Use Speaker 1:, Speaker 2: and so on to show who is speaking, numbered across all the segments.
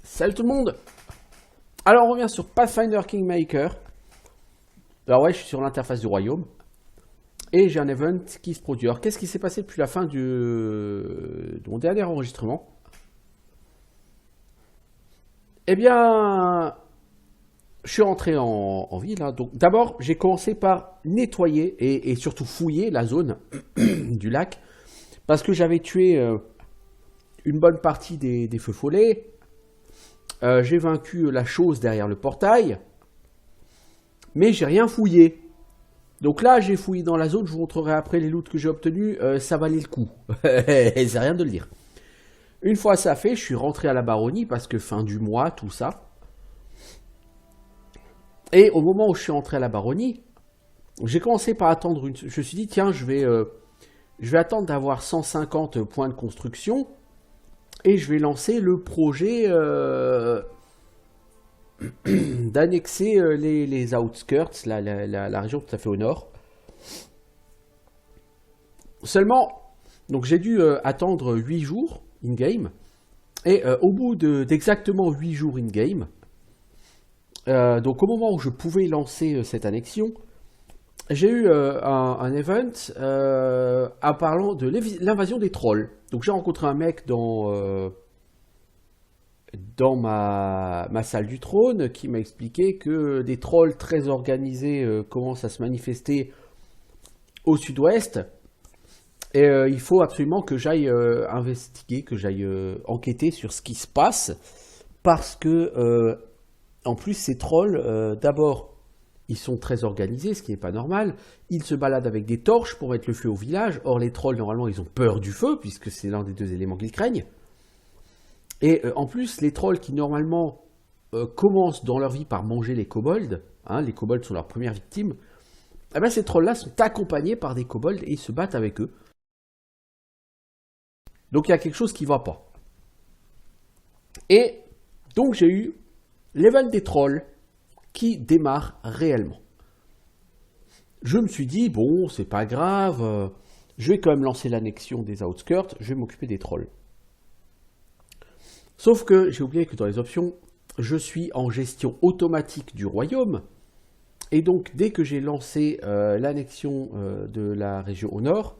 Speaker 1: Salut tout le monde. Alors on revient sur Pathfinder Kingmaker. Alors ouais, je suis sur l'interface du royaume. Et j'ai un event qui se produit. Alors qu'est-ce qui s'est passé depuis la fin de mon dernier enregistrement? Eh bien, je suis rentré en ville. Hein. Donc d'abord, j'ai commencé par nettoyer et surtout fouiller la zone du lac. Parce que j'avais tué une bonne partie des feux follets. J'ai vaincu la chose derrière le portail, mais j'ai rien fouillé. Donc là, j'ai fouillé dans la zone, je vous montrerai après les loots que j'ai obtenus, ça valait le coup. C'est rien de le dire. Une fois ça fait, je suis rentré à la baronnie, parce que fin du mois, tout ça. Et au moment où je suis rentré à la baronnie, j'ai commencé par attendre une... Je me suis dit, tiens, je vais attendre d'avoir 150 points de construction, et je vais lancer le projet d'annexer les outskirts, la région tout à fait au nord. Seulement, donc j'ai dû attendre 8 jours in-game, et au bout d'exactement 8 jours in-game, donc au moment où je pouvais lancer cette annexion, j'ai eu un event en parlant de l'invasion des trolls. Donc j'ai rencontré un mec dans ma salle du trône qui m'a expliqué que des trolls très organisés commencent à se manifester au sud-ouest. Et il faut absolument que j'aille investiguer, que j'aille enquêter sur ce qui se passe. Parce que, en plus, ces trolls, d'abord, ils sont très organisés, ce qui n'est pas normal. Ils se baladent avec des torches pour mettre le feu au village. Or, les trolls, normalement, ils ont peur du feu, puisque c'est l'un des deux éléments qu'ils craignent. Et en plus, les trolls qui, normalement, commencent dans leur vie par manger les kobolds, hein, les kobolds sont leurs premières victimes, eh bien, ces trolls-là sont accompagnés par des kobolds et ils se battent avec eux. Donc, il y a quelque chose qui ne va pas. Et donc, j'ai eu l'event des trolls qui démarre réellement. Je me suis dit, bon, c'est pas grave, je vais quand même lancer l'annexion des outskirts, je vais m'occuper des trolls. Sauf que j'ai oublié que dans les options, je suis en gestion automatique du royaume, et donc dès que j'ai lancé l'annexion de la région au nord,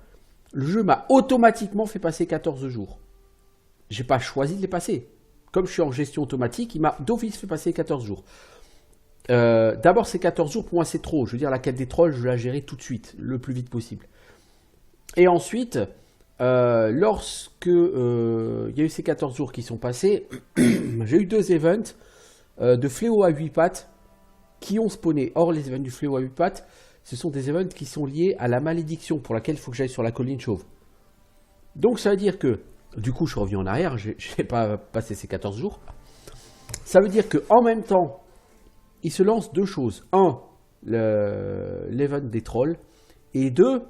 Speaker 1: le jeu m'a automatiquement fait passer 14 jours. J'ai pas choisi de les passer. Comme je suis en gestion automatique, il m'a d'office fait passer 14 jours. D'abord, ces 14 jours, pour moi, c'est trop. Je veux dire, la quête des trolls, je vais la gérer tout de suite, le plus vite possible. Et ensuite, lorsque il y a eu ces 14 jours qui sont passés, j'ai eu 2 events de fléaux à 8 pattes qui ont spawné. Or, les events du fléau à 8 pattes, ce sont des events qui sont liés à la malédiction pour laquelle il faut que j'aille sur la colline chauve. Donc, ça veut dire que, du coup, je suis revenu en arrière, je n'ai pas passé ces 14 jours. Ça veut dire qu'en même temps, il se lance 2 choses. 1, l'event des trolls, et 2,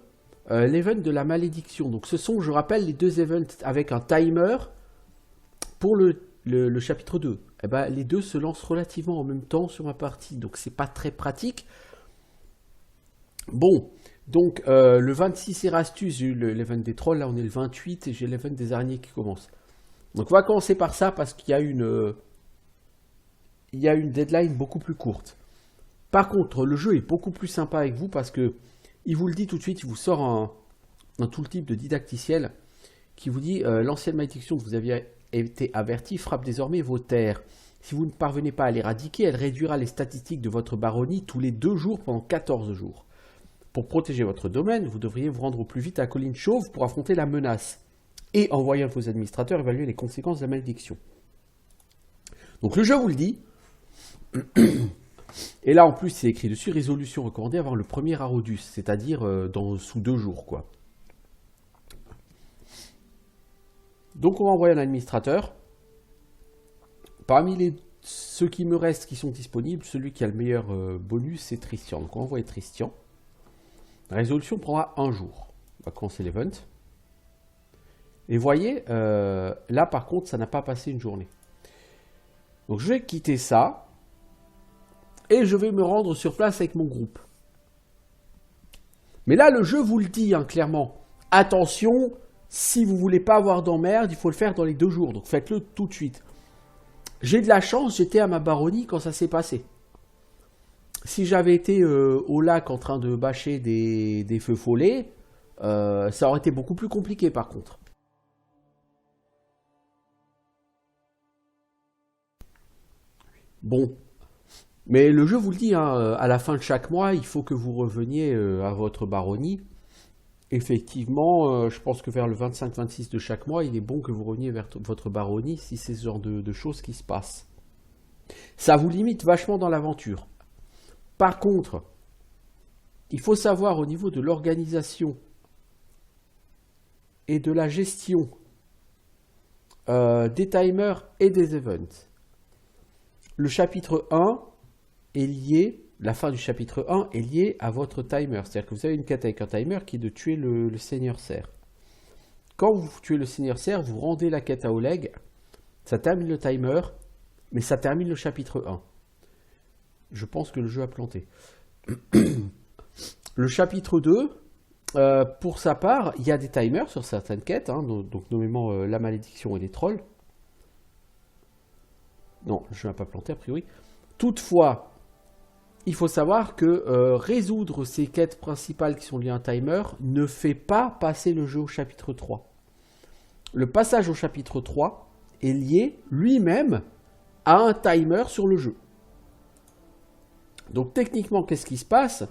Speaker 1: l'event de la malédiction. Donc ce sont, je rappelle, les 2 events avec un timer pour le chapitre 2. Eh ben, les 2 se lancent relativement en même temps sur ma partie, donc c'est pas très pratique. Bon, donc le 26 Erastus, j'ai eu l'event des trolls, là on est le 28 et j'ai l'event des araignées qui commence. Donc on va commencer par ça parce qu'il y a une deadline beaucoup plus courte. Par contre, le jeu est beaucoup plus sympa avec vous parce que il vous le dit tout de suite, il vous sort un tooltip de didacticiel qui vous dit l'ancienne malédiction que vous aviez été averti frappe désormais vos terres. Si vous ne parvenez pas à l'éradiquer, elle réduira les statistiques de votre baronnie tous les 2 jours pendant 14 jours. Pour protéger votre domaine, vous devriez vous rendre au plus vite à Colline Chauve pour affronter la menace et envoyer à vos administrateurs évaluer les conséquences de la malédiction. Donc le jeu vous le dit. Et là en plus c'est écrit dessus, résolution recommandée avant le 1er Arodus, c'est-à-dire sous 2 jours quoi. Donc on va envoyer un administrateur. Parmi ceux qui me restent qui sont disponibles, celui qui a le meilleur bonus c'est Tristian. Donc on va envoyer Tristian. La résolution prendra 1 jour. On va commencer l'event. Et voyez, là par contre ça n'a pas passé une journée. Donc je vais quitter ça. Et je vais me rendre sur place avec mon groupe. Mais là, le jeu vous le dit hein, clairement. Attention, si vous ne voulez pas avoir d'emmerde, il faut le faire dans les 2 jours. Donc faites-le tout de suite. J'ai de la chance, j'étais à ma baronnie quand ça s'est passé. Si j'avais été au lac en train de bâcher des feux follets, ça aurait été beaucoup plus compliqué par contre. Bon, mais le jeu vous le dit, hein, à la fin de chaque mois, il faut que vous reveniez à votre baronnie. Effectivement, je pense que vers le 25-26 de chaque mois, il est bon que vous reveniez vers votre baronnie si c'est ce genre de choses qui se passent. Ça vous limite vachement dans l'aventure. Par contre, il faut savoir au niveau de l'organisation et de la gestion des timers et des events. Le chapitre 1 est lié, la fin du chapitre 1 est liée à votre timer. C'est-à-dire que vous avez une quête avec un timer qui est de tuer le Seigneur Cerf. Quand vous tuez le Seigneur Cerf, vous rendez la quête à Oleg, ça termine le timer, mais ça termine le chapitre 1. Je pense que le jeu a planté. Le chapitre 2, pour sa part, il y a des timers sur certaines quêtes, hein, donc nommément la malédiction et les trolls. Non, le jeu n'a pas planté a priori. Toutefois, il faut savoir que résoudre ces quêtes principales qui sont liées à un timer ne fait pas passer le jeu au chapitre 3. Le passage au chapitre 3 est lié lui-même à un timer sur le jeu. Donc techniquement, qu'est-ce qui se passe?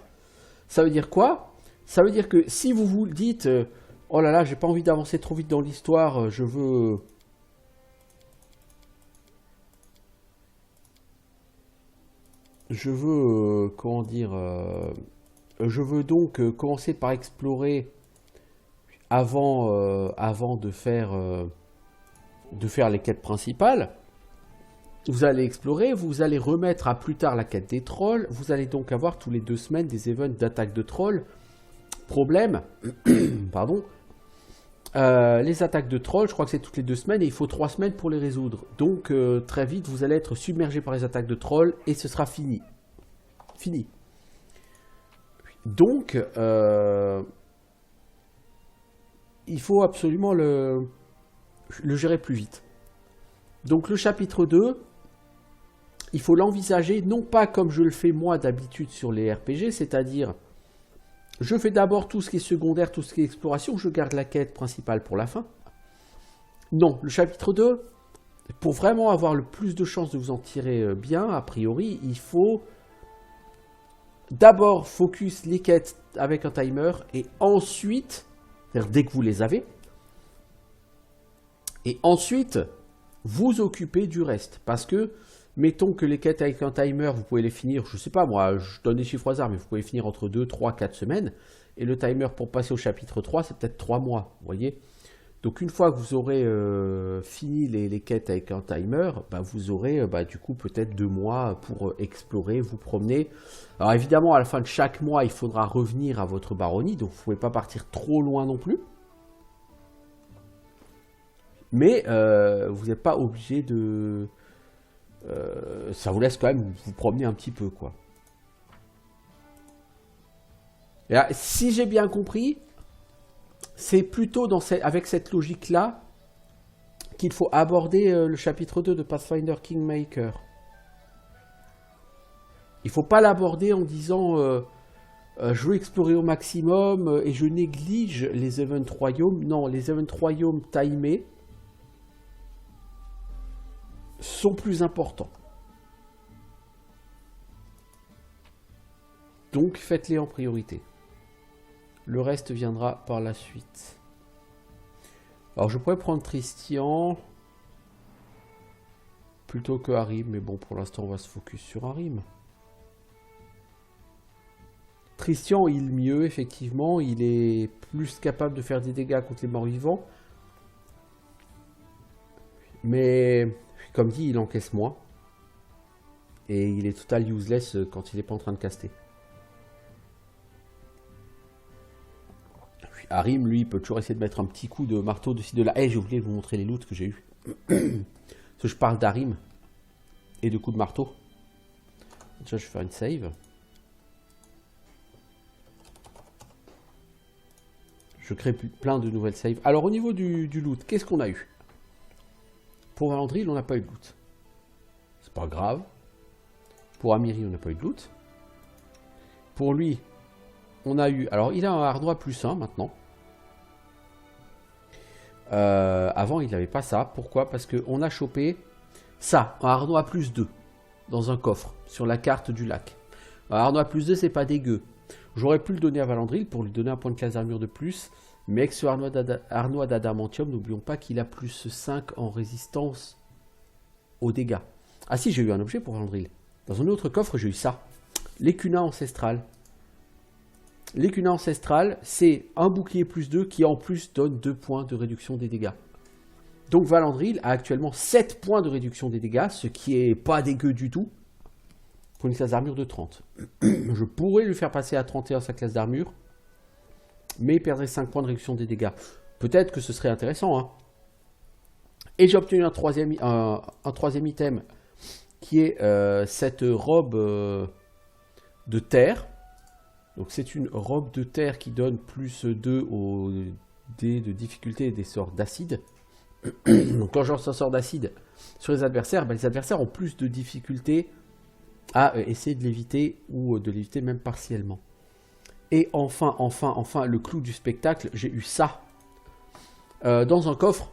Speaker 1: Ça veut dire quoi? Ça veut dire que si vous vous dites oh là là, j'ai pas envie d'avancer trop vite dans l'histoire, je veux comment dire, je veux donc commencer par explorer avant de faire les quêtes principales. Vous allez explorer, vous allez remettre à plus tard la quête des trolls, vous allez donc avoir tous les 2 semaines des events d'attaque de trolls. Problème, pardon, les attaques de trolls, je crois que c'est toutes les 2 semaines et il faut 3 semaines pour les résoudre. Donc très vite, vous allez être submergé par les attaques de trolls et ce sera fini. Fini. Donc, il faut absolument le gérer plus vite. Donc le chapitre 2, il faut l'envisager non pas comme je le fais moi d'habitude sur les RPG, c'est-à-dire je fais d'abord tout ce qui est secondaire, tout ce qui est exploration, je garde la quête principale pour la fin. Non, le chapitre 2, pour vraiment avoir le plus de chances de vous en tirer bien, a priori, il faut d'abord focus les quêtes avec un timer et ensuite, c'est-à-dire dès que vous les avez, et ensuite vous occuper du reste. Parce que, mettons que les quêtes avec un timer, vous pouvez les finir, je sais pas moi, je donne des chiffres au hasard, mais vous pouvez les finir entre 2, 3, 4 semaines. Et le timer pour passer au chapitre 3, c'est peut-être 3 mois, vous voyez. Donc une fois que vous aurez fini les quêtes avec un timer, bah, vous aurez du coup peut-être 2 mois pour explorer, vous promener. Alors évidemment, à la fin de chaque mois, il faudra revenir à votre baronnie, donc vous ne pouvez pas partir trop loin non plus. Mais vous n'êtes pas obligé de... ça vous laisse quand même vous promener un petit peu, quoi. Et là, si j'ai bien compris, c'est plutôt avec cette logique-là qu'il faut aborder le chapitre 2 de Pathfinder Kingmaker. Il ne faut pas l'aborder en disant je veux explorer au maximum et je néglige les events royaumes. Non, les events royaumes timés sont plus importants. Donc faites-les en priorité. Le reste viendra par la suite. Alors je pourrais prendre Tristian plutôt que Harim, mais bon, pour l'instant on va se focus sur Harim. Tristian, il est mieux, effectivement, il est plus capable de faire des dégâts contre les morts-vivants. Mais, comme dit, il encaisse moins. Et il est total useless quand il n'est pas en train de caster. Harim, lui, peut toujours essayer de mettre un petit coup de marteau de ci de là. Eh, j'ai oublié de vous montrer les loots que j'ai eu. Parce que je parle d'Harim et de coups de marteau. Déjà, je vais faire une save. Je crée plein de nouvelles saves. Alors, au niveau du loot, qu'est-ce qu'on a eu? Pour Valandril, on n'a pas eu de loot. pas grave. Pour Amiri, on n'a pas eu de loot. Pour lui, on a eu... Alors, il a un harnois +1 maintenant. Avant, il n'avait pas ça. Pourquoi? Parce qu'on a chopé ça, un harnois +2 dans un coffre sur la carte du lac. Un harnois +2, c'est pas dégueu. J'aurais pu le donner à Valandril pour lui donner un point de classe d'armure de plus. Mais avec ce harnois d'adamantium, n'oublions pas qu'il a +5 en résistance aux dégâts. Ah si, j'ai eu un objet pour Valandril. Dans un autre coffre, j'ai eu ça. L'écuna ancestral. L'écuna ancestral, c'est un bouclier +2 qui en plus donne 2 points de réduction des dégâts. Donc Valandril a actuellement 7 points de réduction des dégâts, ce qui est pas dégueu du tout, pour une classe d'armure de 30. Je pourrais lui faire passer à 31 sa classe d'armure, mais il perdrait 5 points de réduction des dégâts. Peut-être que ce serait intéressant, hein. Et j'ai obtenu un troisième item, qui est cette robe de terre. Donc c'est une robe de terre qui donne +2 aux dés de difficulté et des sorts d'acide. Donc quand je lance un sort d'acide sur les adversaires, les adversaires ont plus de difficulté à essayer de l'éviter ou de l'éviter même partiellement. Et enfin, le clou du spectacle, j'ai eu ça. Dans un coffre,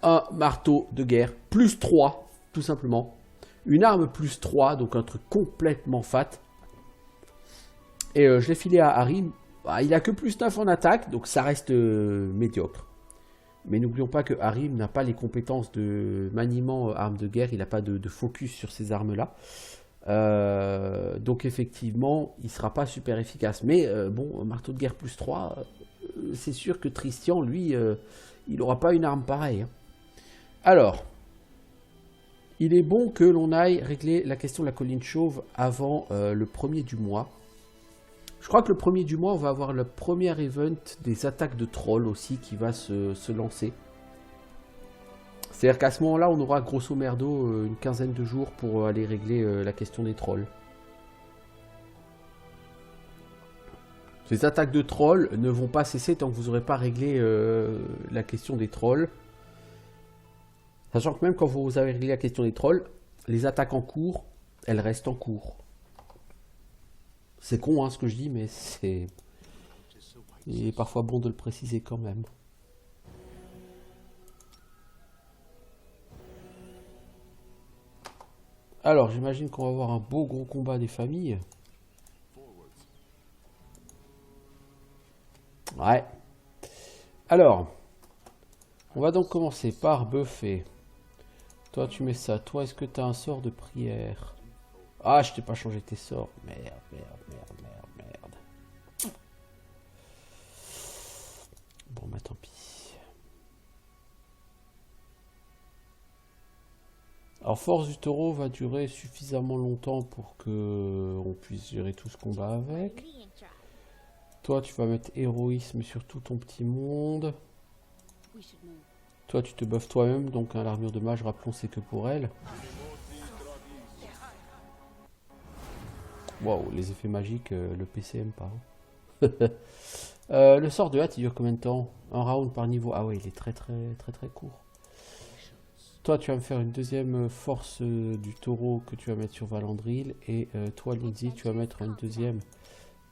Speaker 1: un marteau de guerre, +3, tout simplement. Une arme +3, donc un truc complètement fat. Et je l'ai filé à Harim. Bah, il a que +9 en attaque, donc ça reste médiocre. Mais n'oublions pas que Harim n'a pas les compétences de maniement arme de guerre, il n'a pas de focus sur ces armes-là. Donc effectivement, il ne sera pas super efficace. Mais bon, un marteau de guerre +3, c'est sûr que Tristian, lui, il n'aura pas une arme pareille, hein. Alors, il est bon que l'on aille régler la question de la colline chauve avant le 1er du mois. Je crois que le 1er du mois, on va avoir le premier event des attaques de trolls aussi qui va se lancer. C'est-à-dire qu'à ce moment-là, on aura grosso merdo une quinzaine de jours pour aller régler la question des trolls. Ces attaques de trolls ne vont pas cesser tant que vous n'aurez pas réglé la question des trolls. Sachant que même quand vous avez réglé la question des trolls, les attaques en cours, elles restent en cours. C'est con hein, ce que je dis, mais c'est... Il est parfois bon de le préciser quand même. Alors, j'imagine qu'on va avoir un beau gros combat des familles. Ouais. Alors, on va donc commencer par buffer. Toi, tu mets ça. Toi, est-ce que tu as un sort de prière? Ah, je t'ai pas changé tes sorts. Merde. Bon, bah tant pis. Alors, force du taureau va durer suffisamment longtemps pour que on puisse gérer tout ce combat avec. Toi, tu vas mettre héroïsme sur tout ton petit monde. Toi, tu te buffes toi-même, donc hein, l'armure de mage, rappelons, c'est que pour elle. Waouh, les effets magiques, le PC aime pas. Le sort de hâte, il dure combien de temps? Un round par niveau. Ah ouais, il est très court. Toi, tu vas me faire une deuxième force du taureau que tu vas mettre sur Valandril. Et toi, Lindsay, tu vas mettre un deuxième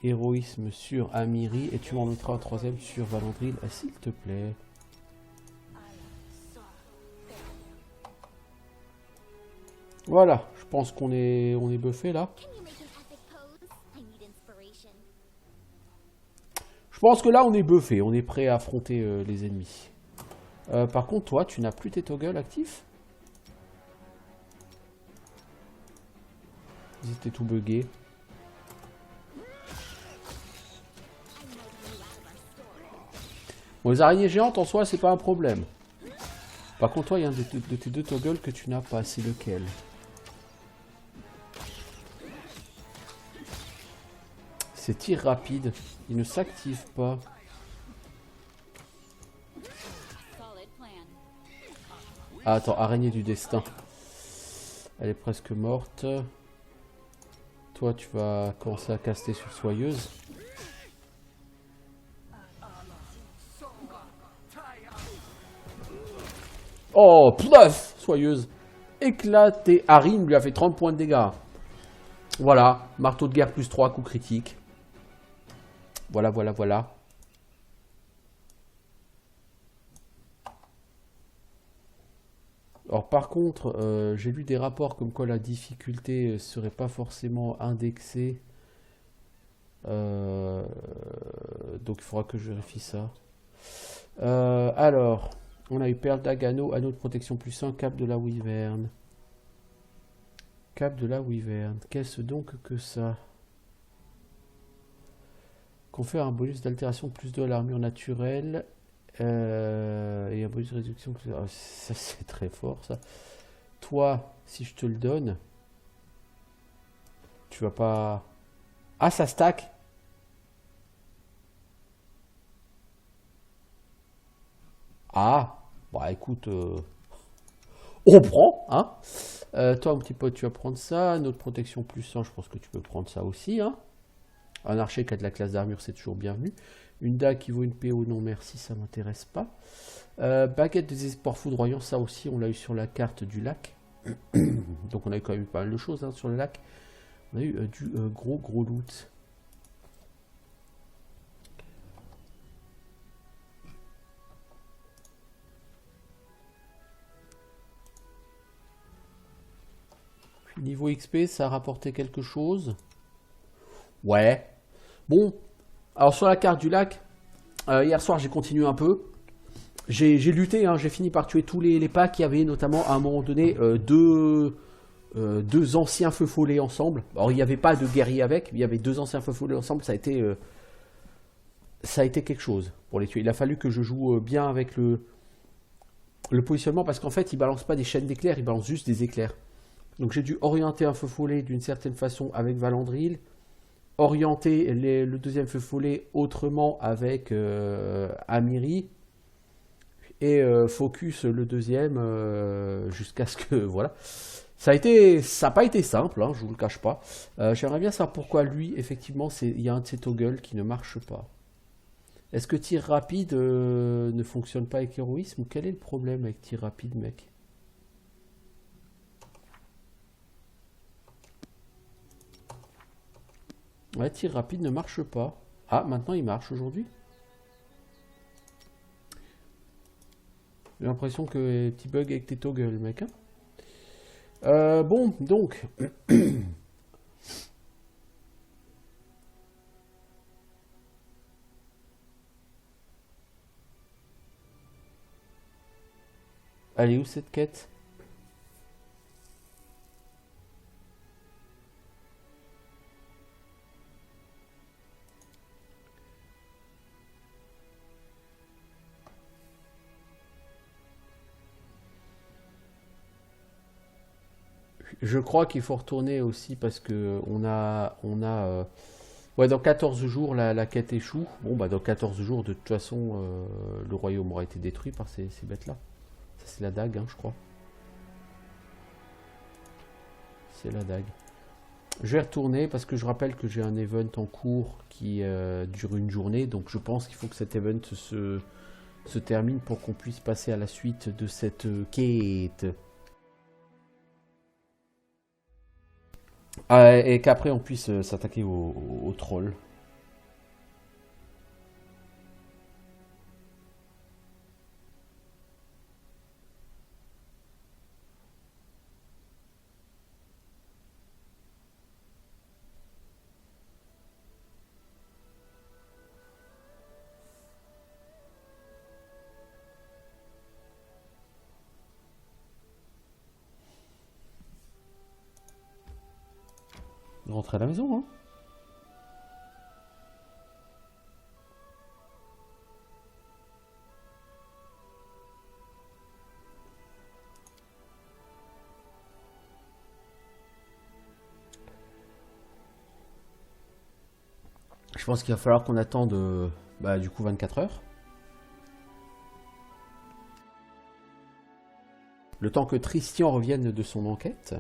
Speaker 1: héroïsme sur Amiri. Et tu m'en mettras un troisième sur Valandril, s'il te plaît. Voilà, je pense qu'on est buffé là. Je pense que là on est buffé, on est prêt à affronter les ennemis. Par contre toi tu n'as plus tes toggles actifs. Ils étaient tout buggés. Bon, les araignées géantes en soi c'est pas un problème. Par contre toi il y a un de tes deux toggles que tu n'as pas, c'est lequel? C'est tir rapide, il ne s'active pas. Ah, attends, araignée du destin. Elle est presque morte. Toi, tu vas commencer à caster sur soyeuse. Oh, plouf, soyeuse. éclaté. Harim lui a fait 30 points de dégâts. Voilà, marteau de guerre plus 3, coup critique. Voilà, voilà, voilà. Alors par contre, j'ai lu des rapports comme quoi la difficulté serait pas forcément indexée. Euh, donc il faudra que je vérifie ça. Alors, on a eu Perle d'Agano, anneau de protection plus 1, cap de la Wyvern. Cap de la Wyvern. Qu'est-ce donc que ça? Confère un bonus d'altération plus 2 à l'armure naturelle. Et un bonus de réduction. Ah, ça c'est très fort ça. Toi, si je te le donne, tu vas pas. Ah, ça stack. Ah, bah écoute, on prend, hein. Toi, mon petit pote, tu vas prendre ça. Notre protection plus 1, je pense que tu peux prendre ça aussi, hein. Un archer qui a de la classe d'armure, c'est toujours bienvenu. Une dague qui vaut une PO, non merci, ça m'intéresse pas. Baguette des espoirs foudroyants, ça aussi, on l'a eu sur la carte du lac. Donc on a eu quand même pas mal de choses hein, sur le lac. On a eu du gros loot. Niveau XP, ça a rapporté quelque chose. Ouais. Bon, alors sur la carte du lac, hier soir j'ai continué un peu. J'ai lutté, hein, j'ai fini par tuer tous les packs. Il y avait notamment à un moment donné deux anciens feux follets ensemble. Alors il n'y avait pas de guerrier avec, mais il y avait deux anciens feux follets ensemble. Ça a été quelque chose pour les tuer. Il a fallu que je joue bien avec le positionnement parce qu'en fait il balance pas des chaînes d'éclairs, il balance juste des éclairs. Donc j'ai dû orienter un feu follet d'une certaine façon avec Valandril, orienter le deuxième feu follet autrement avec Amiri, et focus le deuxième jusqu'à ce que voilà. Ça n'a pas été simple, hein, je vous le cache pas. J'aimerais bien savoir pourquoi lui, effectivement, il y a un de ses toggles qui ne marche pas. Est-ce que tir rapide ne fonctionne pas avec héroïsme ou quel est le problème avec tir rapide, mec? Ouais, tir rapide ne marche pas. Ah, maintenant il marche aujourd'hui. J'ai l'impression que petit bug avec tes toggles, mec. Hein. Bon, donc. Elle est où cette quête? Je crois qu'il faut retourner aussi parce que ouais, dans 14 jours, la quête échoue. Bon, bah, dans 14 jours, de toute façon, le royaume aura été détruit par ces bêtes-là. Ça, c'est la dague, hein, je crois. C'est la dague. Je vais retourner parce que je rappelle que j'ai un event en cours qui dure une journée. Donc, je pense qu'il faut que cet event se termine pour qu'on puisse passer à la suite de cette quête. Et qu'après, on puisse s'attaquer aux trolls. Rentrer à la maison, hein. Je pense qu'il va falloir qu'on attende du coup 24 heures. Le temps que Tristian revienne de son enquête.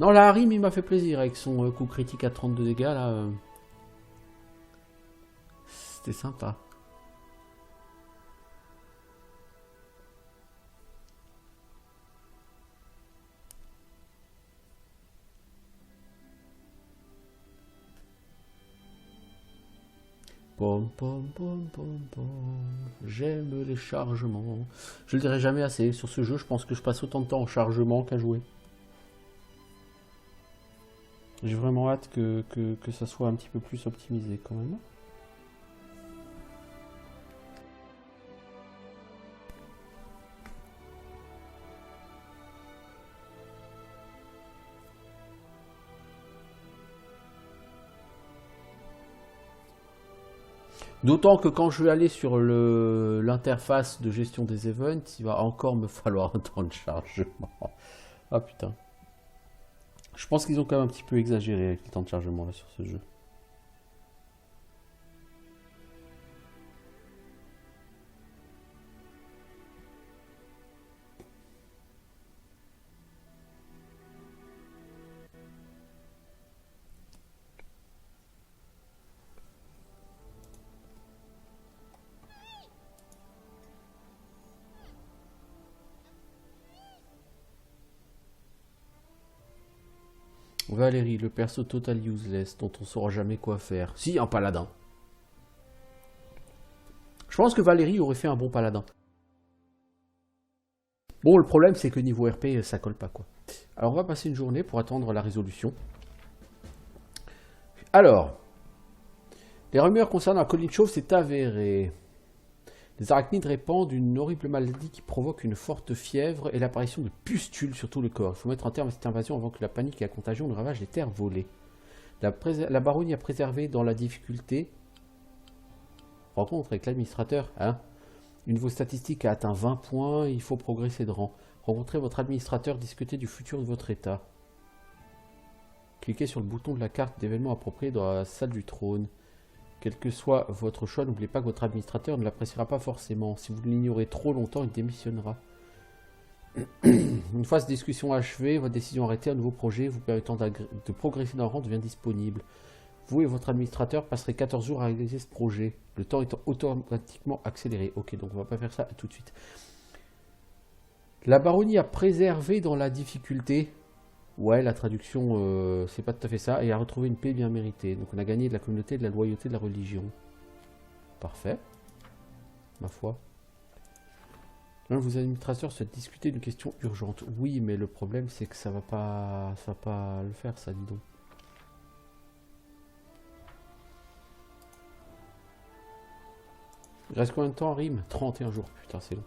Speaker 1: Non, la Harim, il m'a fait plaisir avec son coup critique à 32 dégâts là. C'était sympa. Pom pom pom pom pom. J'aime les chargements. Je le dirai jamais assez. Sur ce jeu, je pense que je passe autant de temps en chargement qu'à jouer. J'ai vraiment hâte que ça soit un petit peu plus optimisé quand même. D'autant que quand je vais aller sur l'interface de gestion des events, il va encore me falloir un temps de chargement. Ah putain. Je pense qu'ils ont quand même un petit peu exagéré avec le temps de chargement là sur ce jeu. Valérie, le perso total useless dont on saura jamais quoi faire. Si, un paladin. Je pense que Valérie aurait fait un bon paladin. Bon, le problème c'est que niveau RP, ça colle pas quoi. Alors on va passer une journée pour attendre la résolution. Alors, les rumeurs concernant la colline chauve s'est avéré. Les arachnides répandent une horrible maladie qui provoque une forte fièvre et l'apparition de pustules sur tout le corps. Il faut mettre un terme à cette invasion avant que la panique et la contagion ne ravagent les terres volées. La baronnie a préservé dans la difficulté. Rencontre avec l'administrateur, hein. Une de vos statistiques a atteint 20 points, il faut progresser de rang. Rencontrez votre administrateur, discutez du futur de votre état. Cliquez sur le bouton de la carte d'événements approprié dans la salle du trône. Quel que soit votre choix, n'oubliez pas que votre administrateur ne l'appréciera pas forcément. Si vous l'ignorez trop longtemps, il démissionnera. Une fois cette discussion achevée, votre décision arrêtée, un nouveau projet vous permettant de progresser dans le rang devient disponible. Vous et votre administrateur passerez 14 jours à réaliser ce projet, le temps étant automatiquement accéléré. Ok, donc on va pas faire ça tout de suite. La baronnie a préservé dans la difficulté. Ouais, la traduction, c'est pas tout à fait ça. Et a retrouvé une paix bien méritée. Donc on a gagné de la communauté, de la loyauté, de la religion. Parfait. Ma foi. L'un de vos administrateurs souhaite discuter d'une question urgente. Oui, mais le problème, c'est que ça va pas le faire, ça, dis donc. Il reste combien de temps, Rime? 31 jours. Putain, c'est long.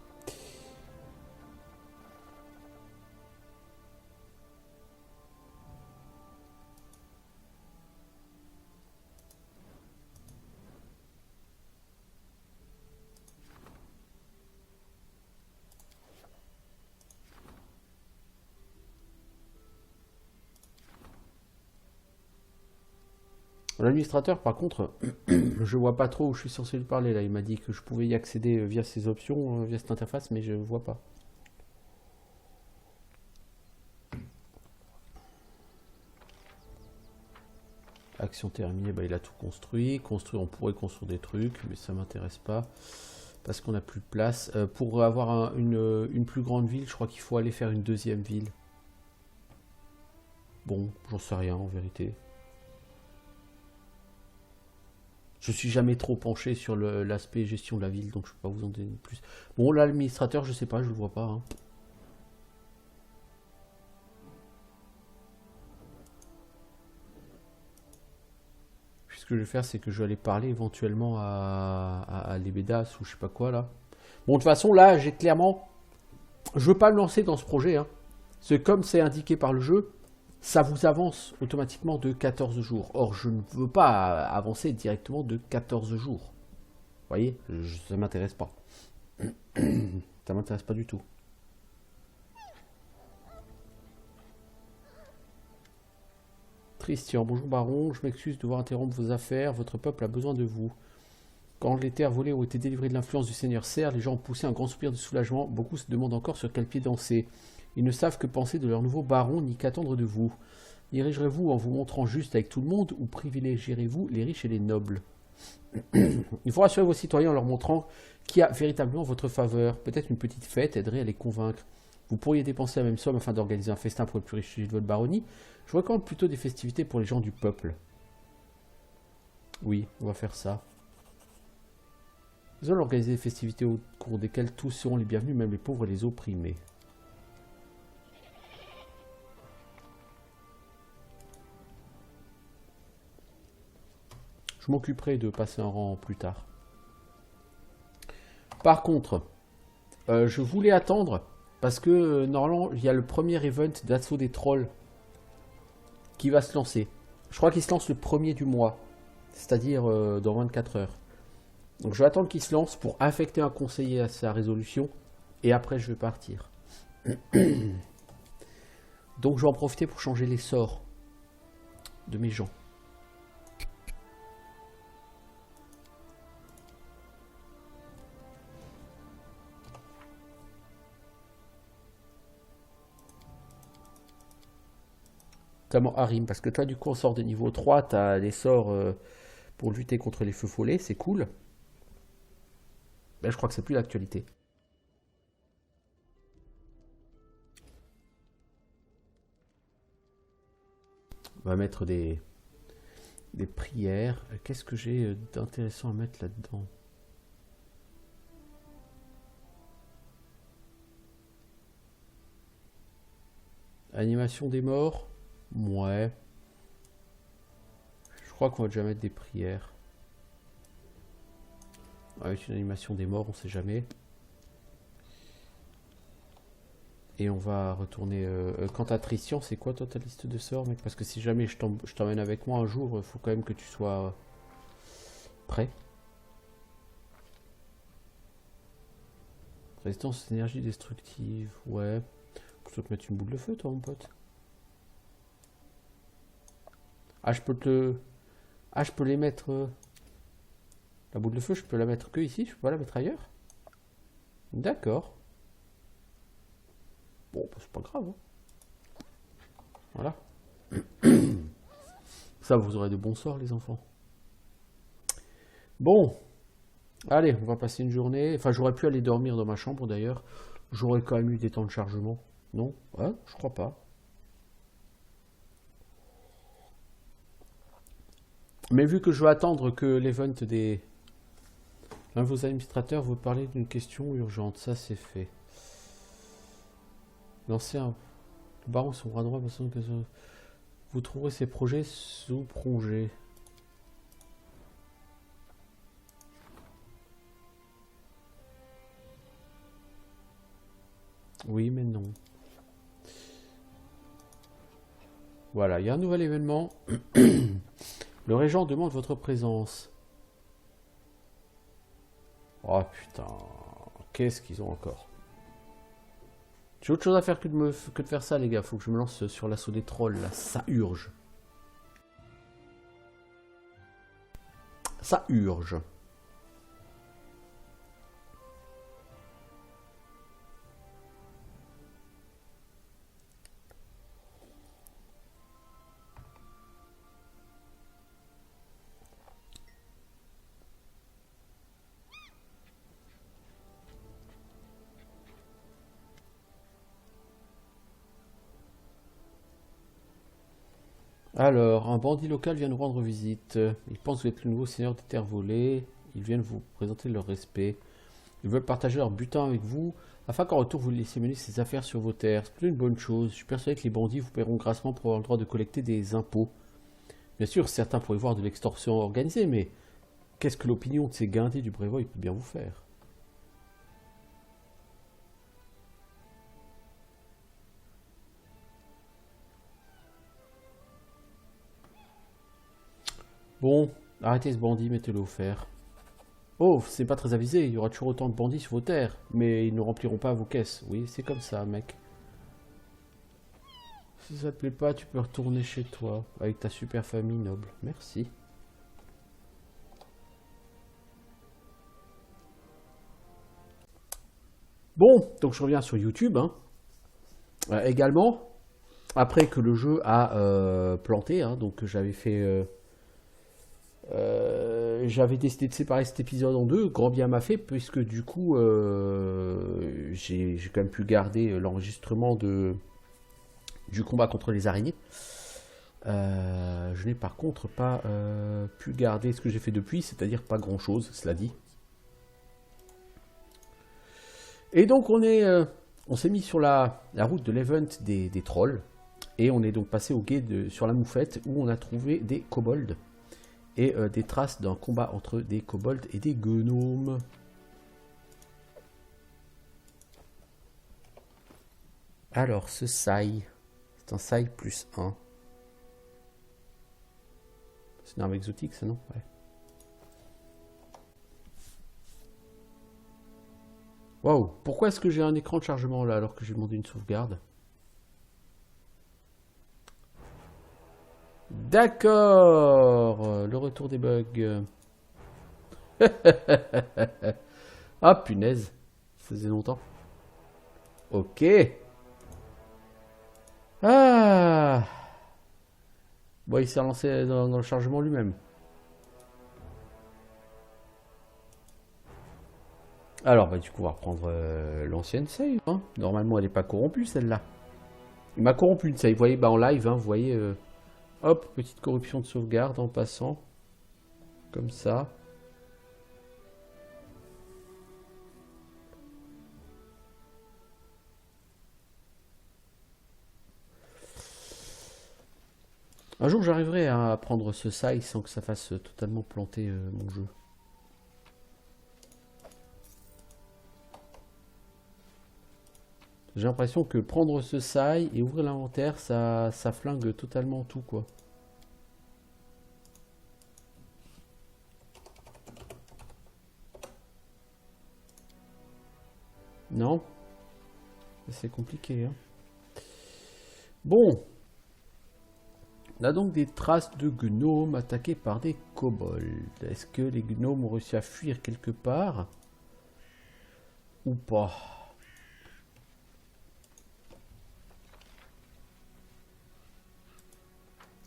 Speaker 1: L'administrateur, par contre, je vois pas trop où je suis censé lui parler là. Il m'a dit que je pouvais y accéder via ces options, via cette interface, mais je vois pas. Action terminée, bah, il a tout construit. Construire, on pourrait construire des trucs, mais ça m'intéresse pas. Parce qu'on n'a plus de place. Pour avoir une plus grande ville, je crois qu'il faut aller faire une deuxième ville. Bon, j'en sais rien en vérité. Je suis jamais trop penché sur l'aspect gestion de la ville, donc je ne peux pas vous en donner plus. Bon, là, l'administrateur, je sais pas, je le vois pas. Hein. Puis ce que je vais faire, c'est que je vais aller parler éventuellement à Lebedas ou je sais pas quoi là. Bon, de toute façon, là, j'ai clairement... Je veux pas me lancer dans ce projet. Hein. C'est comme c'est indiqué par le jeu, ça vous avance automatiquement de 14 jours. Or, je ne veux pas avancer directement de 14 jours. Vous voyez, ça m'intéresse pas. Ça m'intéresse pas du tout. Christian, bonjour baron, je m'excuse de devoir interrompre vos affaires, votre peuple a besoin de vous. Quand les terres volées ont été délivrées de l'influence du seigneur Serre, les gens ont poussé un grand soupir de soulagement, beaucoup se demandent encore sur quel pied danser. Ils ne savent que penser de leur nouveau baron, ni qu'attendre de vous. Dirigerez-vous en vous montrant juste avec tout le monde, ou privilégierez-vous les riches et les nobles? Il faut rassurer vos citoyens en leur montrant qui a véritablement votre faveur. Peut-être une petite fête aiderait à les convaincre. Vous pourriez dépenser la même somme afin d'organiser un festin pour le plus riche de votre baronnie. Je recommande plutôt des festivités pour les gens du peuple. Oui, on va faire ça. Nous allons organiser des festivités au cours desquelles tous seront les bienvenus, même les pauvres et les opprimés. Je m'occuperai de passer un rang plus tard. Par contre, je voulais attendre, parce que normalement, il y a le premier event d'assaut des trolls qui va se lancer. Je crois qu'il se lance le premier du mois, c'est-à-dire dans 24 heures. Donc je vais attendre qu'il se lance pour affecter un conseiller à sa résolution, et après je vais partir. Donc je vais en profiter pour changer les sorts de mes gens. Notamment Harim, parce que toi du coup on sort de niveau 3, tu as les sorts pour lutter contre les feux follets, c'est cool. Ben, je crois que c'est plus d'actualité. On va mettre des prières. Qu'est-ce que j'ai d'intéressant à mettre là-dedans? Animation des morts. Ouais. Je crois qu'on va déjà mettre des prières. Avec une animation des morts, on sait jamais. Et on va retourner... quant à Tristian, c'est quoi toi ta liste de sorts, mec? Parce que si jamais je t'emmène avec moi un jour, il faut quand même que tu sois prêt. Résistance énergie destructive, ouais. Tu dois te mettre une boule de feu, toi, mon pote. Ah, je peux te... Ah, je peux les mettre... La boule de feu, je peux la mettre que ici, je peux pas la mettre ailleurs? D'accord. Bon, bah, c'est pas grave. Hein. Voilà. Ça, vous aurez de bons sorts, les enfants. Bon. Allez, on va passer une journée. Enfin, j'aurais pu aller dormir dans ma chambre, d'ailleurs. J'aurais quand même eu des temps de chargement. Non? Hein? Je crois pas. Mais vu que je vais attendre que l'event des... L'un de vos administrateurs vous parler d'une question urgente. Ça, c'est fait. L'ancien... Le baron, son bras droit, vous trouverez ces projets sous prongés. Oui, mais non. Voilà, il y a un nouvel événement. Le régent demande votre présence. Oh putain, qu'est-ce qu'ils ont encore? J'ai autre chose à faire que de faire ça, les gars. Faut que je me lance sur l'assaut des trolls, là. Ça urge. Ça urge. Alors, un bandit local vient nous rendre visite. Il pense que vous êtes le nouveau seigneur des terres volées. Ils viennent vous présenter leur respect. Ils veulent partager leur butin avec vous, afin qu'en retour vous laissiez mener ces affaires sur vos terres. C'est plutôt une bonne chose. Je suis persuadé que les bandits vous paieront grassement pour avoir le droit de collecter des impôts. Bien sûr, certains pourraient voir de l'extorsion organisée, mais qu'est-ce que l'opinion de ces guindés du Brévois peut bien vous faire? Bon, arrêtez ce bandit, mettez-le au fer. Oh, c'est pas très avisé, il y aura toujours autant de bandits sur vos terres, mais ils ne rempliront pas vos caisses. Oui, c'est comme ça, mec. Si ça te plaît pas, tu peux retourner chez toi, avec ta super famille noble. Merci. Bon, donc je reviens sur YouTube. Hein. Également, après que le jeu a planté, hein, donc j'avais fait... j'avais décidé de séparer cet épisode en deux, grand bien m'a fait, puisque du coup, j'ai quand même pu garder l'enregistrement du combat contre les araignées. Je n'ai par contre pas pu garder ce que j'ai fait depuis, c'est-à-dire pas grand-chose, cela dit. Et donc on s'est mis sur la route de l'event des trolls. Et on est donc passé au guet sur la moufette où on a trouvé des kobolds. Et des traces d'un combat entre des kobolds et des gnomes. Alors ce sai, c'est un sai plus 1. C'est une arme exotique ça non? Ouais. Waouh, pourquoi est-ce que j'ai un écran de chargement là alors que j'ai demandé une sauvegarde? D'accord, le retour des bugs. Ah punaise, ça faisait longtemps. Ok. Ah. Bon, il s'est lancé dans le chargement lui-même. Alors, bah, du coup, on va reprendre l'ancienne save. Hein. Normalement, elle n'est pas corrompue, celle-là. Il m'a corrompu une save. Vous voyez, bah, en live, hein, vous voyez... hop, petite corruption de sauvegarde en passant. Comme ça. Un jour, j'arriverai à prendre ce save sans que ça fasse totalement planter mon jeu. J'ai l'impression que prendre ce save et ouvrir l'inventaire, ça flingue totalement tout, quoi. Non? C'est compliqué, hein. Bon. On a donc des traces de gnomes attaqués par des kobolds. Est-ce que les gnomes ont réussi à fuir quelque part? Ou pas?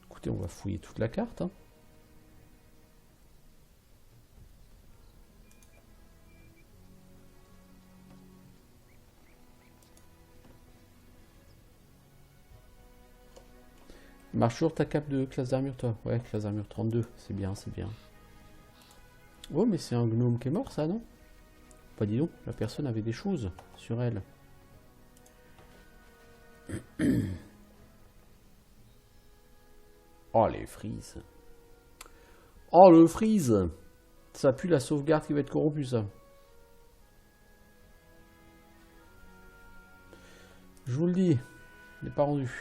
Speaker 1: Écoutez, on va fouiller toute la carte, hein. Marche toujours ta cape de classe d'armure, toi? Ouais, classe d'armure 32, c'est bien, c'est bien. Oh, mais c'est un gnome qui est mort, ça, non? Bah dis donc, la personne avait des choses sur elle. Oh, les frises. Oh, le freeze. Ça pue la sauvegarde qui va être corrompue, ça. Je vous le dis, il n'est pas rendu.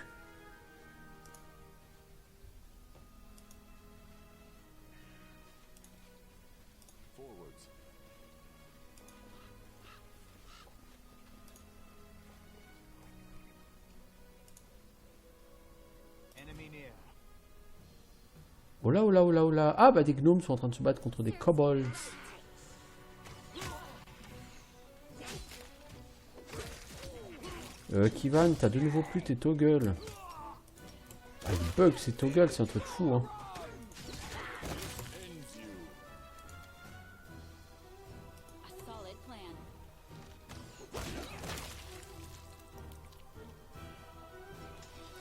Speaker 1: Oh là, oh là, oh là, oh là. Ah bah des gnomes sont en train de se battre contre des kobolds. Kivan, t'as de nouveau plus tes toggles. Ah, il bug ces toggles, c'est un truc fou, hein.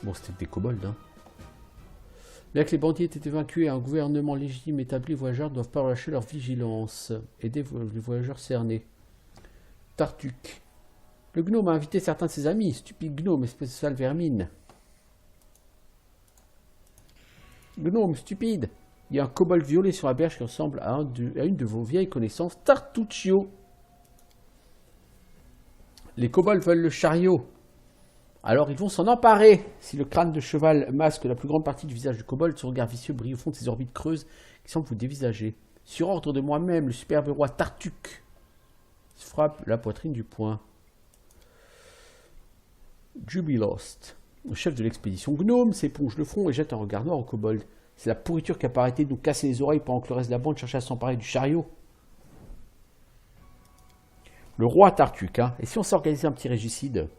Speaker 1: Bon, c'était des kobolds, hein. Bien que les bandits aient été vaincus et un gouvernement légitime établi, les voyageurs ne doivent pas relâcher leur vigilance. Aider les voyageurs cernés. Tartuc. Le gnome a invité certains de ses amis. Stupide gnome, espèce de sale vermine. Gnome, stupide. Il y a un kobold violet sur la berge qui ressemble à une de vos vieilles connaissances, Tartuccio. Les kobolds veulent le chariot. Alors ils vont s'en emparer. Si le crâne de cheval masque la plus grande partie du visage du kobold, son regard vicieux brille au fond de ses orbites creuses qui semblent vous dévisager. Sur ordre de moi-même, le superbe roi Tartuc frappe la poitrine du poing. Jubilost, le chef de l'expédition gnome, s'éponge le front et jette un regard noir au kobold. C'est la pourriture qui a pas arrêté de nous casser les oreilles pendant que le reste de la bande cherchait à s'emparer du chariot. Le roi Tartuc, hein. Et si on s'organisait un petit régicide?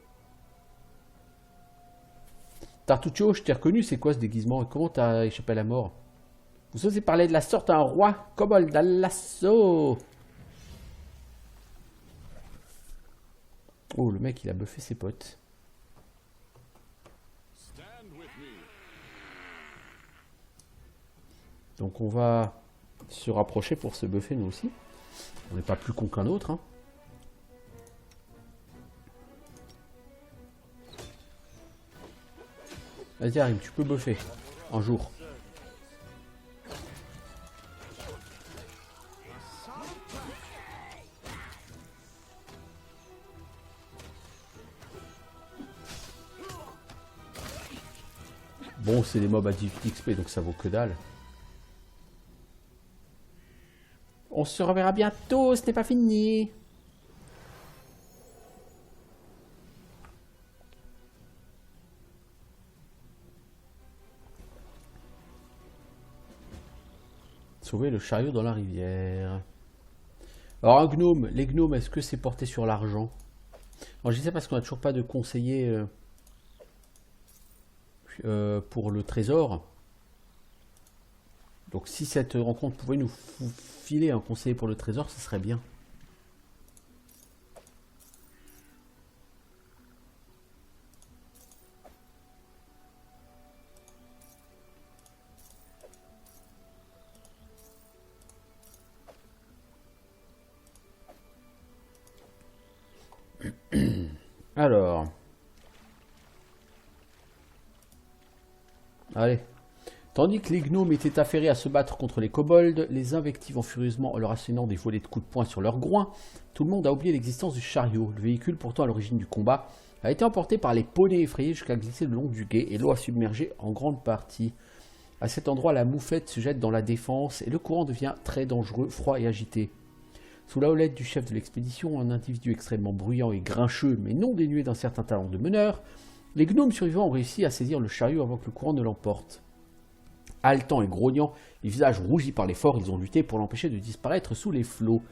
Speaker 1: Tartuccio, je t'ai reconnu, c'est quoi ce déguisement? Et comment t'as échappé à la mort? Vous osez parler de la sorte à un roi kobold à l'assaut? Oh, le mec, il a buffé ses potes. Donc on va se rapprocher pour se buffer nous aussi. On n'est pas plus con qu'un autre, hein. Vas-y, arrive, tu peux buffer. Un jour. Bon, c'est des mobs à 18 XP, donc ça vaut que dalle. On se reverra bientôt, ce n'est pas fini. Sauver le chariot dans la rivière. Alors un gnome, les gnomes, est-ce que c'est porté sur l'argent? Alors je dis ça parce qu'on n'a toujours pas de conseiller pour le trésor. Donc si cette rencontre pouvait nous filer un conseiller pour le trésor, ce serait bien. Alors. Allez. Tandis que les gnomes étaient affairés à se battre contre les kobolds, les invectivant furieusement en leur assénant des volées de coups de poing sur leurs groins, tout le monde a oublié l'existence du chariot. Le véhicule, pourtant à l'origine du combat, a été emporté par les poneys effrayés jusqu'à glisser le long du gué et l'eau a submergé en grande partie. À cet endroit, la moufette se jette dans la défense et le courant devient très dangereux, froid et agité. Sous la houlette du chef de l'expédition, un individu extrêmement bruyant et grincheux, mais non dénué d'un certain talent de meneur, les gnomes survivants ont réussi à saisir le chariot avant que le courant ne l'emporte. Haletant et grognant, les visages rougis par l'effort, ils ont lutté pour l'empêcher de disparaître sous les flots.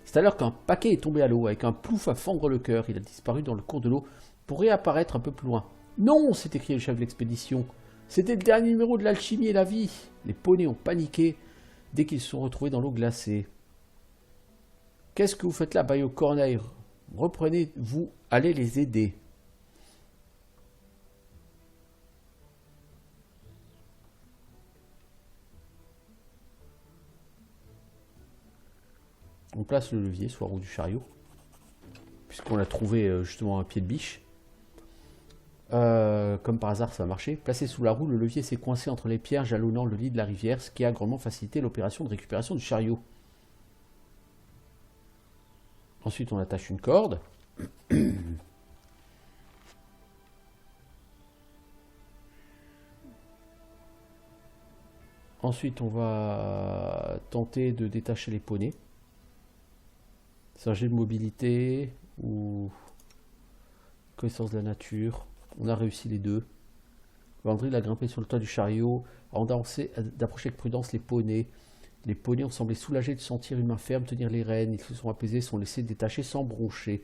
Speaker 1: C'est alors qu'un paquet est tombé à l'eau, avec un plouf à fendre le cœur. Il a disparu dans le cours de l'eau pour réapparaître un peu plus loin. « Non !» s'est écrié le chef de l'expédition. « C'était le dernier numéro de l'alchimie et la vie !» Les poneys ont paniqué dès qu'ils se sont retrouvés dans l'eau glacée. « Qu'est-ce que vous faites là, Bayo Corneille? Reprenez-vous, allez les aider. » On place le levier sur la roue du chariot, puisqu'on l'a trouvé justement à pied de biche. Comme par hasard, ça a marché. Placé sous la roue, le levier s'est coincé entre les pierres jalonnant le lit de la rivière, ce qui a grandement facilité l'opération de récupération du chariot. Ensuite, on attache une corde. Ensuite, on va tenter de détacher les poneys. C'est un jet de mobilité ou connaissance de la nature. On a réussi les deux. Vandril a grimpé sur le toit du chariot, a d'approcher avec prudence les poneys. Les poneys ont semblé soulagés de sentir une main ferme tenir les rênes. Ils se sont apaisés, sont laissés détacher sans broncher.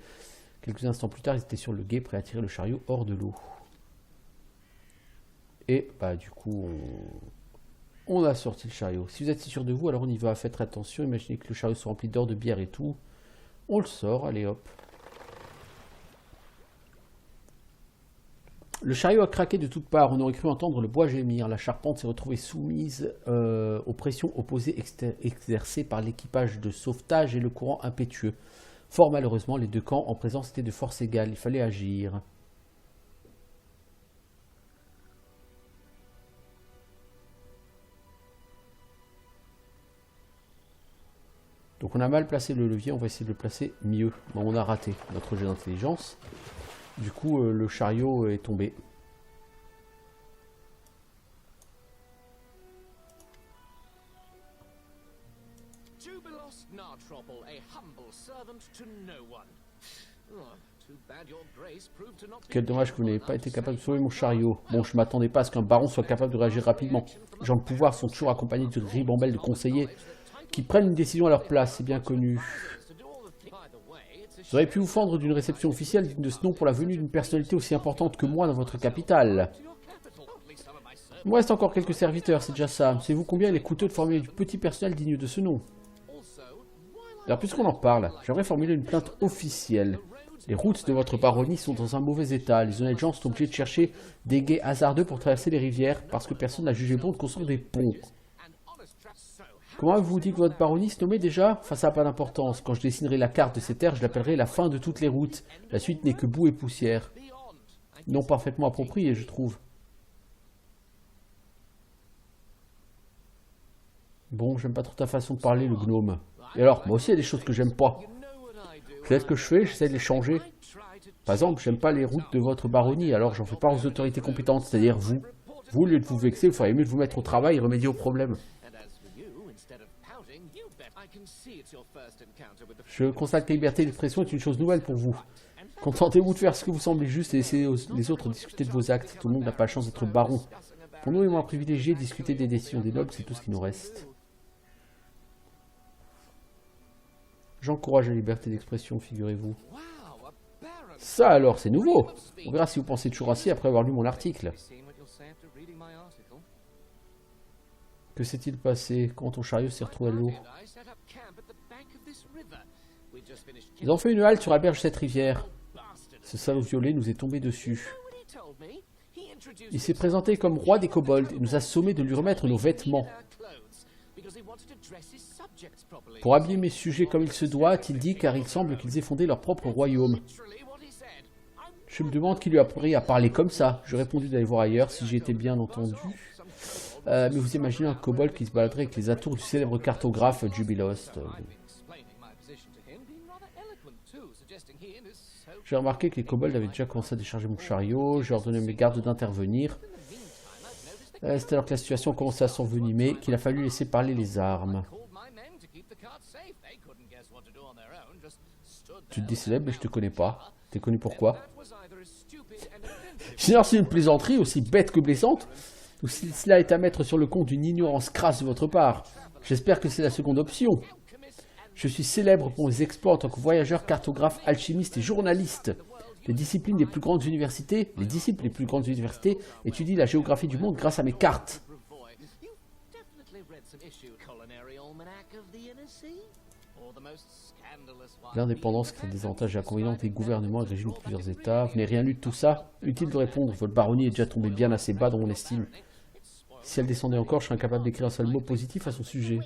Speaker 1: Quelques instants plus tard, ils étaient sur le gué, prêts à tirer le chariot hors de l'eau. Et bah du coup, on a sorti le chariot. Si vous êtes si sûr de vous, alors on y va. Faites attention. Imaginez que le chariot soit rempli d'or, de bière et tout. On le sort, allez hop. Le chariot a craqué de toutes parts, on aurait cru entendre le bois gémir. La charpente s'est retrouvée soumise aux pressions opposées exercées par l'équipage de sauvetage et le courant impétueux. Fort malheureusement, les deux camps en présence étaient de force égale, il fallait agir. Donc on a mal placé le levier, on va essayer de le placer mieux. Bon, on a raté notre jet d'intelligence. Du coup, le chariot est tombé. Quel dommage que vous n'ayez pas été capable de sauver mon chariot. Bon, je m'attendais pas à ce qu'un baron soit capable de réagir rapidement. Les gens de pouvoir sont toujours accompagnés d'une ribambelle de conseillers qui prennent une décision à leur place, c'est bien connu. J'aurais pu vous fendre d'une réception officielle digne de ce nom pour la venue d'une personnalité aussi importante que moi dans votre capitale. Il me reste encore quelques serviteurs, c'est déjà ça. Savez-vous combien il est coûteux de former du petit personnel digne de ce nom? Alors, puisqu'on en parle, j'aimerais formuler une plainte officielle. Les routes de votre baronnie sont dans un mauvais état. Les honnêtes gens sont obligés de chercher des gués hasardeux pour traverser les rivières parce que personne n'a jugé bon de construire des ponts. Comment avez-vous dit que votre baronnie se nommait déjà? Enfin, ça n'a pas d'importance. Quand je dessinerai la carte de ces terres, je l'appellerai la fin de toutes les routes. La suite n'est que boue et poussière. Non parfaitement approprié, je trouve. Bon, j'aime pas trop ta façon de parler, le gnome. Et alors, moi aussi, il y a des choses que j'aime pas. Vous savez ce que je fais? J'essaie de les changer. Par exemple, j'aime pas les routes de votre baronnie, alors j'en fais part aux autorités compétentes, c'est-à-dire vous. Vous, au lieu de vous vexer, vous feriez mieux de vous mettre au travail et remédier au problème. Je constate que la liberté d'expression est une chose nouvelle pour vous. Contentez-vous de faire ce que vous semblez juste et laissez les autres discuter de vos actes. Tout le monde n'a pas la chance d'être baron. Pour nous, et moi privilégiés, discuter des décisions des nobles, c'est tout ce qui nous reste. J'encourage la liberté d'expression, figurez-vous. Ça alors, c'est nouveau. On verra si vous pensez toujours ainsi après avoir lu mon article. Que s'est-il passé quand ton chariot s'est retrouvé à l'eau? Ils ont fait une halte sur la berge de cette rivière. Ce salaud violet nous est tombé dessus. Il s'est présenté comme roi des kobolds et nous a sommé de lui remettre nos vêtements. Pour habiller mes sujets comme il se doit, a-t-il dit, car il semble qu'ils aient fondé leur propre royaume. Je me demande qui lui a appris à parler comme ça. J'ai répondu d'aller voir ailleurs si j'ai été bien entendu. Mais vous imaginez un kobold qui se baladerait avec les atours du célèbre cartographe Jubilost. J'ai remarqué que les kobolds avaient déjà commencé à décharger mon chariot. J'ai ordonné à mes gardes d'intervenir. C'est alors que la situation commençait à s'envenimer qu'il a fallu laisser parler les armes. Tu te dis célèbre, mais je te connais pas. T'es connu pourquoi? Sinon, c'est une plaisanterie aussi bête que blessante, ou si cela est à mettre sur le compte d'une ignorance crasse de votre part. J'espère que c'est la seconde option. Je suis célèbre pour mes exploits en tant que voyageur, cartographe, alchimiste et journaliste. Les disciples des plus grandes universités étudient la géographie du monde grâce à mes cartes. L'indépendance crée des avantages et inconvénients des gouvernements et régimes de plusieurs États. Vous n'avez rien lu de tout ça? Utile de répondre, votre baronnie est déjà tombée bien assez bas dans mon estime. Si elle descendait encore, je serais incapable d'écrire un seul mot positif à son sujet.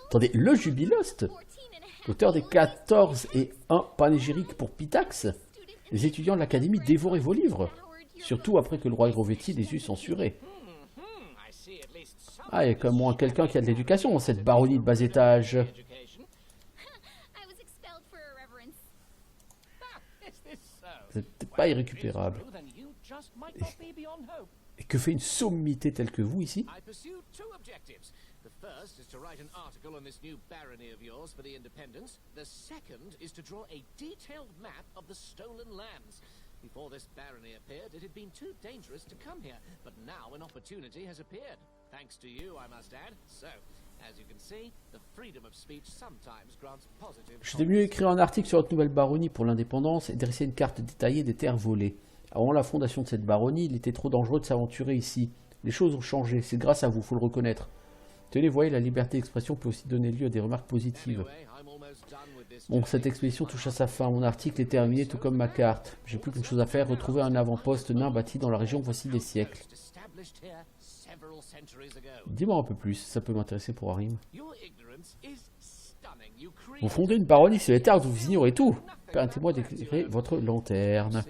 Speaker 1: Attendez, le Jubilost, l'auteur des 14 et 1 panégyriques pour Pitax. Les étudiants de l'académie dévoraient vos livres, surtout après que le roi Hérovéti les eut censurés. Ah, il y a comme moins quelqu'un qui a de l'éducation dans cette baronnie de bas étage. C'est peut-être pas irrécupérable. Et que fait une sommité telle que vous ici?
Speaker 2: The first is to write an article on this new barony of yours for the Independence. The second is to draw a detailed map of the stolen lands. Before this barony appeared, it had been too dangerous to come here, but now an opportunity has appeared. Thanks to you, I must add. So, as you can see, the freedom of speech sometimes grants positive...
Speaker 1: Je devais mieux écrire un article sur votre nouvelle baronnie pour l'indépendance et dresser une carte détaillée des terres volées. Avant la fondation de cette baronnie, il était trop dangereux de s'aventurer ici. Les choses ont changé, c'est grâce à vous, faut le reconnaître. Tenez, voyez, la liberté d'expression peut aussi donner lieu à des remarques positives. Bon, cette expédition touche à sa fin. Mon article est terminé, tout comme ma carte. J'ai plus qu'une chose à faire, retrouver un avant-poste nain bâti dans la région voici des siècles. Dis-moi un peu plus, ça peut m'intéresser pour Harim. Vous fondez une baronnie sur les terres où vous ignorez tout. Permettez-moi d'éclairer votre lanterne.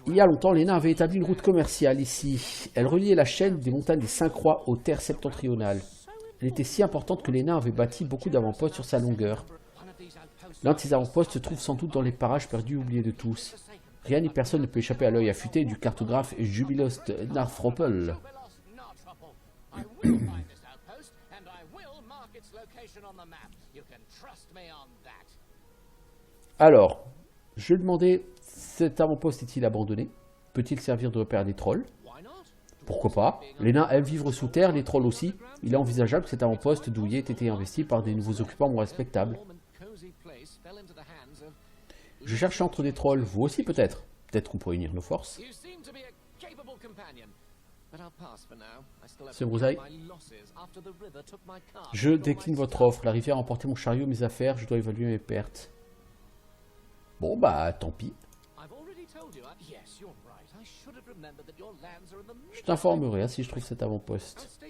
Speaker 1: Il y a longtemps, les nains avaient établi une route commerciale ici. Elle reliait la chaîne des montagnes des Cinq-Croix aux terres septentrionales. Elle était si importante que les nains avaient bâti beaucoup d'avant-postes sur sa longueur. L'un de ces avant-postes se trouve sans doute dans les parages perdus et oubliés de tous. Rien ni personne ne peut échapper à l'œil affûté du cartographe Jubilost Narfropel. Alors, je demandais, cet avant-poste est-il abandonné? Peut-il servir de repère à des trolls? Pourquoi pas? Les nains aiment vivre sous terre, les trolls aussi. Il est envisageable que cet avant-poste douillet ait été investi par des nouveaux occupants moins respectables. Je cherche entre des trolls, vous aussi peut-être. Peut-être qu'on pourrait unir nos forces. Monsieur Broussaille, je décline votre offre. La rivière a emporté mon chariot, mes affaires, je dois évaluer mes pertes. Bon bah, tant pis. Je t'informerai hein, si je trouve cet avant-poste.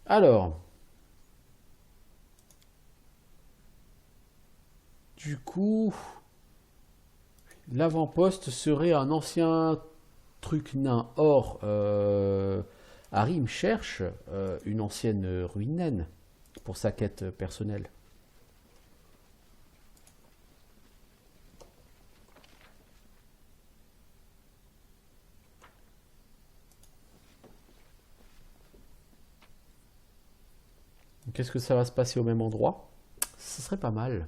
Speaker 1: Alors. du coup, l'avant-poste serait un ancien truc nain. Or, Harry me cherche une ancienne ruine naine pour sa quête personnelle. Qu'est-ce que ça va se passer au même endroit? Ce serait pas mal.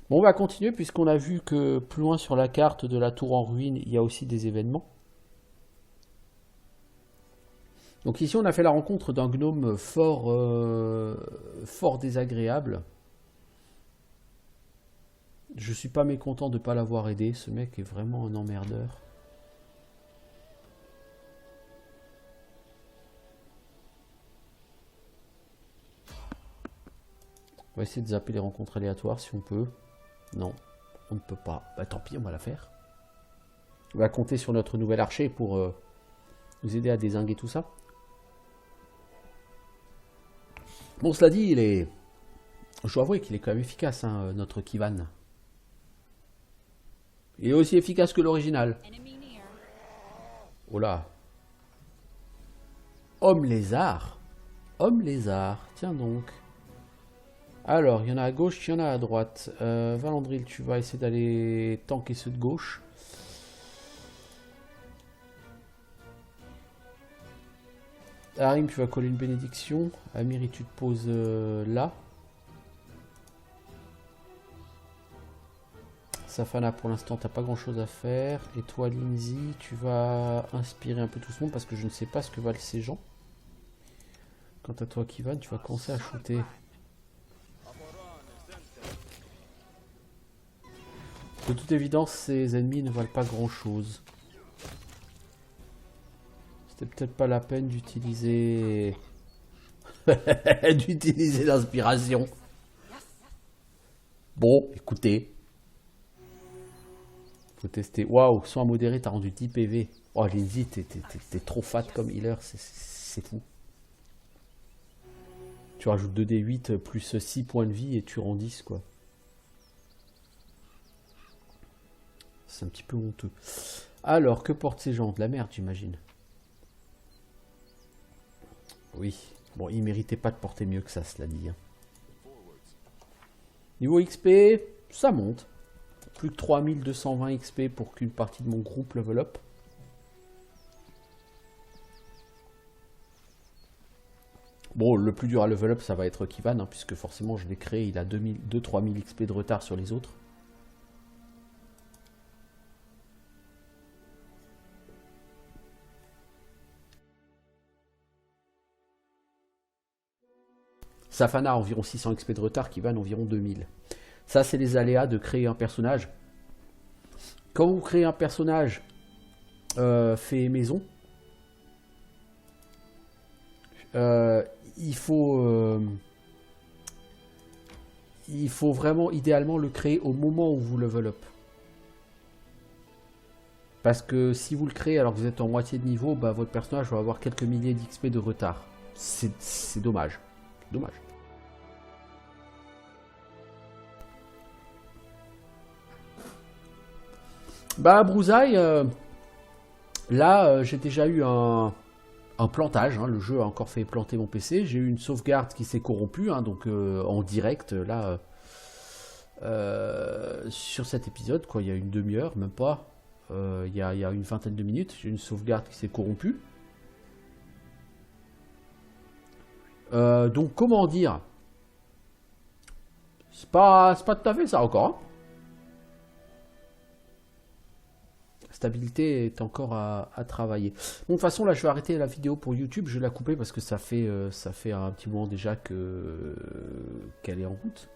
Speaker 1: Bon, on va continuer puisqu'on a vu que plus loin sur la carte de la tour en ruine, il y a aussi des événements. Donc ici, on a fait la rencontre d'un gnome fort désagréable. Je suis pas mécontent de ne pas l'avoir aidé. Ce mec est vraiment un emmerdeur. On va essayer de zapper les rencontres aléatoires si on peut. Non, on ne peut pas. Bah tant pis, on va la faire. On va compter sur notre nouvel archer pour nous aider à dézinguer tout ça. Bon, cela dit, il est... Je dois avouer qu'il est quand même efficace, hein, notre Kivan. Il est aussi efficace que l'original. Oh là. Homme lézard. Homme lézard, tiens donc. Alors, il y en a à gauche, il y en a à droite. Valandril, tu vas essayer d'aller tanker ceux de gauche. Harim, tu vas coller une bénédiction. Amiri, tu te poses là. Safana, pour l'instant, t'as pas grand chose à faire. Et toi, Lindsay, tu vas inspirer un peu tout ce monde parce que je ne sais pas ce que valent ces gens. Quant à toi, Kivan, tu vas commencer à shooter. De toute évidence, ces ennemis ne valent pas grand chose. C'était peut-être pas la peine d'utiliser l'inspiration. Bon, écoutez. Faut tester. Waouh, soin modéré, t'as rendu 10 PV. Oh, Lindsay, t'es trop fat comme healer, c'est fou. Tu rajoutes 2d8 plus 6 points de vie et tu rends 10, quoi. C'est un petit peu honteux. Alors, que portent ces gens? De la merde, j'imagine. Oui. Bon, ils méritaient pas de porter mieux que ça, cela dit. Hein. Niveau XP, ça monte. Plus que 3220 XP pour qu'une partie de mon groupe level up. Bon, le plus dur à level up, ça va être Kivan, hein, puisque forcément, je l'ai créé, il a 2-3000 XP de retard sur les autres. Safana a environ 600 XP de retard, Kivan environ 2000. Ça, c'est les aléas de créer un personnage. Quand vous créez un personnage fait maison, il faut vraiment, idéalement, le créer au moment où vous level up. Parce que si vous le créez alors que vous êtes en moitié de niveau, bah, votre personnage va avoir quelques milliers d'XP de retard. C'est dommage. Dommage. Bah, Brousaille, là, j'ai déjà eu un plantage. Hein, le jeu a encore fait planter mon PC. J'ai eu une sauvegarde qui s'est corrompue, hein, donc en direct, là, sur cet épisode, quoi. Il y a une demi-heure, même pas. Il y a une vingtaine de minutes. J'ai une sauvegarde qui s'est corrompue. Donc, comment dire? C'est pas tout à fait ça encore. Hein. Stabilité est encore à travailler. Bon, de toute façon, là, je vais arrêter la vidéo pour YouTube. Je vais la couper parce que ça fait un petit moment déjà qu'elle est en route.